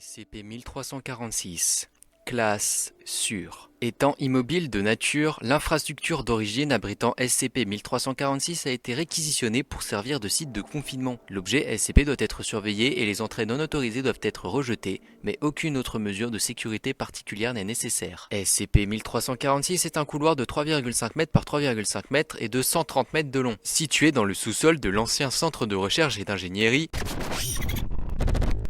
SCP-1346. Classe sûre. Étant immobile de nature, l'infrastructure d'origine abritant SCP-1346 a été réquisitionnée pour servir de site de confinement. L'objet SCP doit être surveillé et les entrées non autorisées doivent être rejetées, mais aucune autre mesure de sécurité particulière n'est nécessaire. SCP-1346 est un couloir de 3,5 m par 3,5 m et de 130 m de long, situé dans le sous-sol de l'ancien centre de recherche et d'ingénierie.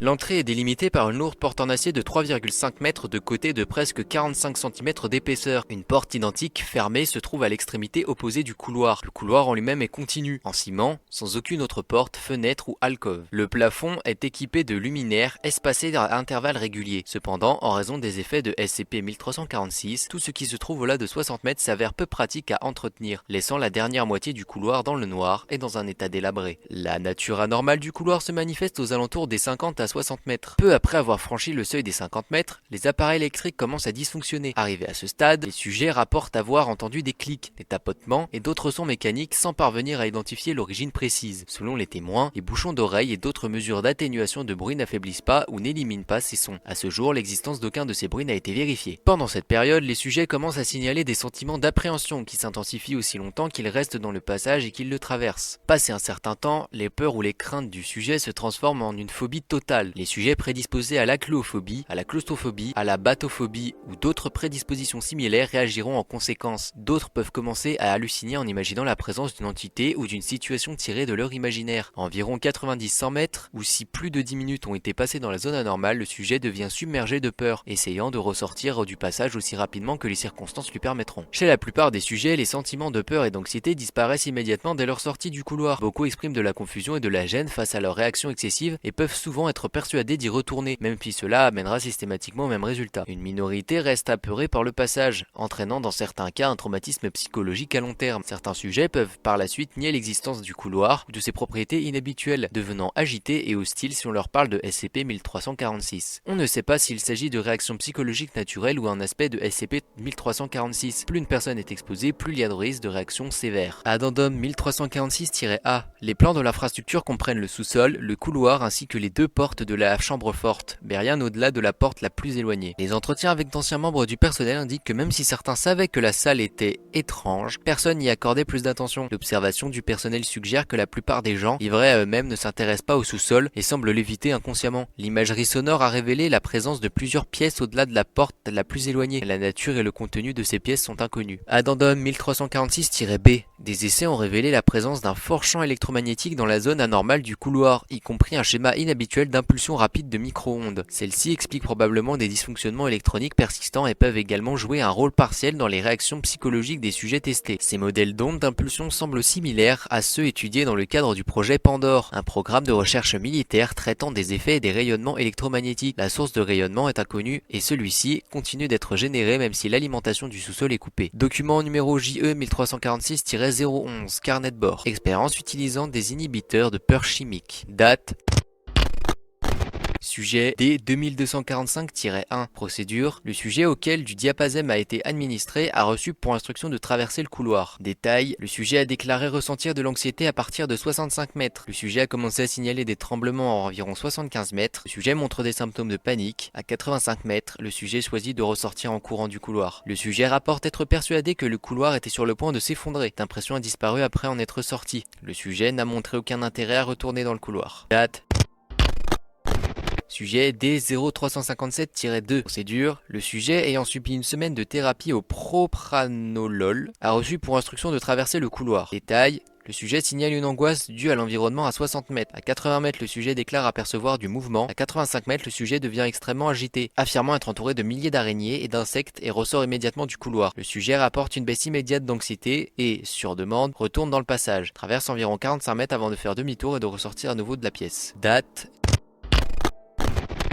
L'entrée est délimitée par une lourde porte en acier de 3,5 m de côté de presque 45 cm d'épaisseur. Une porte identique fermée se trouve à l'extrémité opposée du couloir. Le couloir en lui-même est continu, en ciment, sans aucune autre porte, fenêtre ou alcôve. Le plafond est équipé de luminaires espacés à intervalles réguliers. Cependant, en raison des effets de SCP-1346, tout ce qui se trouve au-delà de 60 m s'avère peu pratique à entretenir, laissant la dernière moitié du couloir dans le noir et dans un état délabré. La nature anormale du couloir se manifeste aux alentours des 50 à 60 mètres. Peu après avoir franchi le seuil des 50 mètres, les appareils électriques commencent à dysfonctionner. Arrivés à ce stade, les sujets rapportent avoir entendu des clics, des tapotements et d'autres sons mécaniques sans parvenir à identifier l'origine précise. Selon les témoins, les bouchons d'oreilles et d'autres mesures d'atténuation de bruit n'affaiblissent pas ou n'éliminent pas ces sons. À ce jour, l'existence d'aucun de ces bruits n'a été vérifiée. Pendant cette période, les sujets commencent à signaler des sentiments d'appréhension qui s'intensifient aussi longtemps qu'ils restent dans le passage et qu'ils le traversent. Passé un certain temps, les peurs ou les craintes du sujet se transforment en une phobie totale. Les sujets prédisposés à la chloophobie, à la claustrophobie, à la bathophobie ou d'autres prédispositions similaires réagiront en conséquence. D'autres peuvent commencer à halluciner en imaginant la présence d'une entité ou d'une situation tirée de leur imaginaire. À environ 90-100 mètres, ou si plus de 10 minutes ont été passées dans la zone anormale, le sujet devient submergé de peur, essayant de ressortir du passage aussi rapidement que les circonstances lui permettront. Chez la plupart des sujets, les sentiments de peur et d'anxiété disparaissent immédiatement dès leur sortie du couloir. Beaucoup expriment de la confusion et de la gêne face à leur réaction excessive et peuvent souvent être persuadés d'y retourner, même si cela amènera systématiquement au même résultat. Une minorité reste apeurée par le passage, entraînant dans certains cas un traumatisme psychologique à long terme. Certains sujets peuvent par la suite nier l'existence du couloir ou de ses propriétés inhabituelles, devenant agités et hostiles si on leur parle de SCP-1346. On ne sait pas s'il s'agit de réactions psychologiques naturelles ou un aspect de SCP-1346. Plus une personne est exposée, plus il y a de risques de réactions sévères. Addendum 1346-A. Les plans de l'infrastructure comprennent le sous-sol, le couloir ainsi que les deux portes de la chambre forte, mais rien au-delà de la porte la plus éloignée. Les entretiens avec d'anciens membres du personnel indiquent que même si certains savaient que la salle était étrange, personne n'y accordait plus d'attention. L'observation du personnel suggère que la plupart des gens, livrés à eux-mêmes, ne s'intéressent pas au sous-sol et semblent l'éviter inconsciemment. L'imagerie sonore a révélé la présence de plusieurs pièces au-delà de la porte la plus éloignée. La nature et le contenu de ces pièces sont inconnus. Addendum 1346-B. Des essais ont révélé la présence d'un fort champ électromagnétique dans la zone anormale du couloir, y compris un schéma inhabituel d'impulsion rapide de micro-ondes. Celles-ci expliquent probablement des dysfonctionnements électroniques persistants et peuvent également jouer un rôle partiel dans les réactions psychologiques des sujets testés. Ces modèles d'ondes d'impulsion semblent similaires à ceux étudiés dans le cadre du projet Pandore, un programme de recherche militaire traitant des effets et des rayonnements électromagnétiques. La source de rayonnement est inconnue et celui-ci continue d'être généré même si l'alimentation du sous-sol est coupée. Document numéro JE 1346-011, carnet de bord. Expérience utilisant des inhibiteurs de peur chimique. Date Sujet D2245-1. Procédure. Le sujet auquel du diapasème a été administré a reçu pour instruction de traverser le couloir. Détail. Le sujet a déclaré ressentir de l'anxiété à partir de 65 mètres. Le sujet a commencé à signaler des tremblements à environ 75 mètres. Le sujet montre des symptômes de panique. À 85 mètres, le sujet choisit de ressortir en courant du couloir. Le sujet rapporte être persuadé que le couloir était sur le point de s'effondrer. Cette impression a disparu après en être sorti. Le sujet n'a montré aucun intérêt à retourner dans le couloir. Date Sujet D0357-2. Procédure. Le sujet ayant subi une semaine de thérapie au propranolol a reçu pour instruction de traverser le couloir. Détail. Le sujet signale une angoisse due à l'environnement à 60 mètres. À 80 mètres, le sujet déclare apercevoir du mouvement. À 85 mètres, le sujet devient extrêmement agité, affirmant être entouré de milliers d'araignées et d'insectes et ressort immédiatement du couloir. Le sujet rapporte une baisse immédiate d'anxiété et, sur demande, retourne dans le passage. Traverse environ 45 mètres avant de faire demi-tour et de ressortir à nouveau de la pièce. Date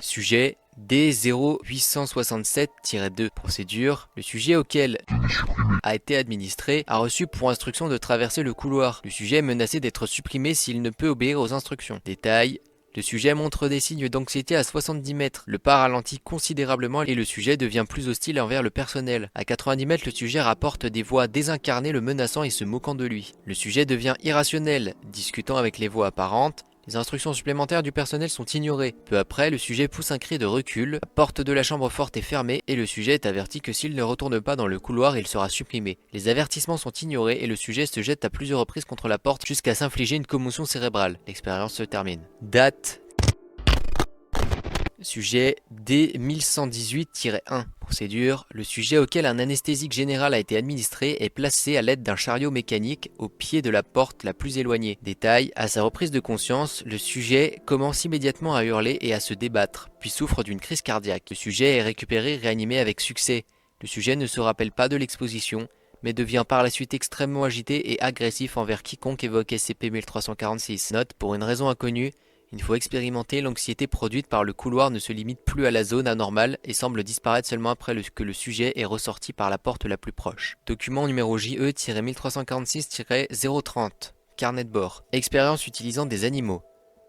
Sujet D0867-2. Procédure. Le sujet auquel a été administré a reçu pour instruction de traverser le couloir. Le sujet est menacé d'être supprimé s'il ne peut obéir aux instructions. Détail. Le sujet montre des signes d'anxiété à 70 mètres. Le pas ralentit considérablement et le sujet devient plus hostile envers le personnel. À 90 mètres, le sujet rapporte des voix désincarnées le menaçant et se moquant de lui. Le sujet devient irrationnel, discutant avec les voix apparentes. Les instructions supplémentaires du personnel sont ignorées. Peu après, le sujet pousse un cri de recul, la porte de la chambre forte est fermée et le sujet est averti que s'il ne retourne pas dans le couloir, il sera supprimé. Les avertissements sont ignorés et le sujet se jette à plusieurs reprises contre la porte jusqu'à s'infliger une commotion cérébrale. L'expérience se termine. Date. Sujet D1118-1. Procédure. Le sujet auquel un anesthésique général a été administré est placé à l'aide d'un chariot mécanique au pied de la porte la plus éloignée. Détail. À sa reprise de conscience, le sujet commence immédiatement à hurler et à se débattre, puis souffre d'une crise cardiaque. Le sujet est récupéré et réanimé avec succès. Le sujet ne se rappelle pas de l'exposition, mais devient par la suite extrêmement agité et agressif envers quiconque évoque SCP-1346. Note, pour une raison inconnue, une fois expérimentée, l'anxiété produite par le couloir ne se limite plus à la zone anormale et semble disparaître seulement après que le sujet est ressorti par la porte la plus proche. Document numéro JE-1346-030. Carnet de bord. Expérience utilisant des animaux.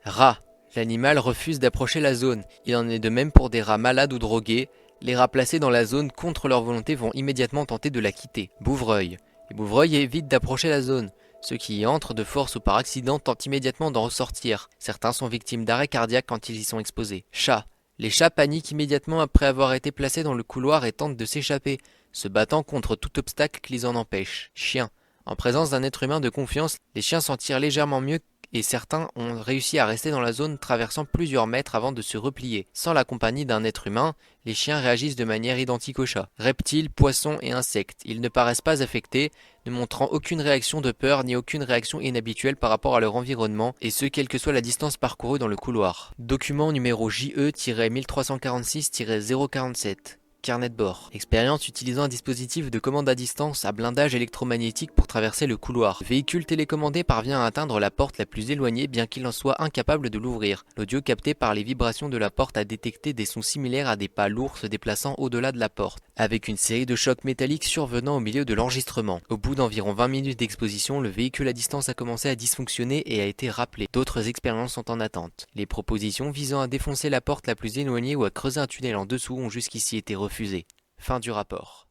Rat. L'animal refuse d'approcher la zone. Il en est de même pour des rats malades ou drogués. Les rats placés dans la zone contre leur volonté vont immédiatement tenter de la quitter. Bouvreuil. Les bouvreuils évitent d'approcher la zone. Ceux qui y entrent de force ou par accident tentent immédiatement d'en ressortir. Certains sont victimes d'arrêt cardiaque quand ils y sont exposés. Chats. Les chats paniquent immédiatement après avoir été placés dans le couloir et tentent de s'échapper, se battant contre tout obstacle qui les en empêche. Chiens. En présence d'un être humain de confiance, les chiens s'en tirent légèrement mieux et certains ont réussi à rester dans la zone traversant plusieurs mètres avant de se replier. Sans la compagnie d'un être humain, les chiens réagissent de manière identique aux chats. Reptiles, poissons et insectes. Ils ne paraissent pas affectés, ne montrant aucune réaction de peur ni aucune réaction inhabituelle par rapport à leur environnement, et ce quelle que soit la distance parcourue dans le couloir. Document numéro JE-1346-047. Carnet de bord. Expérience utilisant un dispositif de commande à distance à blindage électromagnétique pour traverser le couloir. Le véhicule télécommandé parvient à atteindre la porte la plus éloignée bien qu'il en soit incapable de l'ouvrir. L'audio capté par les vibrations de la porte a détecté des sons similaires à des pas lourds se déplaçant au-delà de la porte, avec une série de chocs métalliques survenant au milieu de l'enregistrement. Au bout d'environ 20 minutes d'exposition, le véhicule à distance a commencé à dysfonctionner et a été rappelé. D'autres expériences sont en attente. Les propositions visant à défoncer la porte la plus éloignée ou à creuser un tunnel en dessous ont jusqu'ici été refusées. Fin du rapport.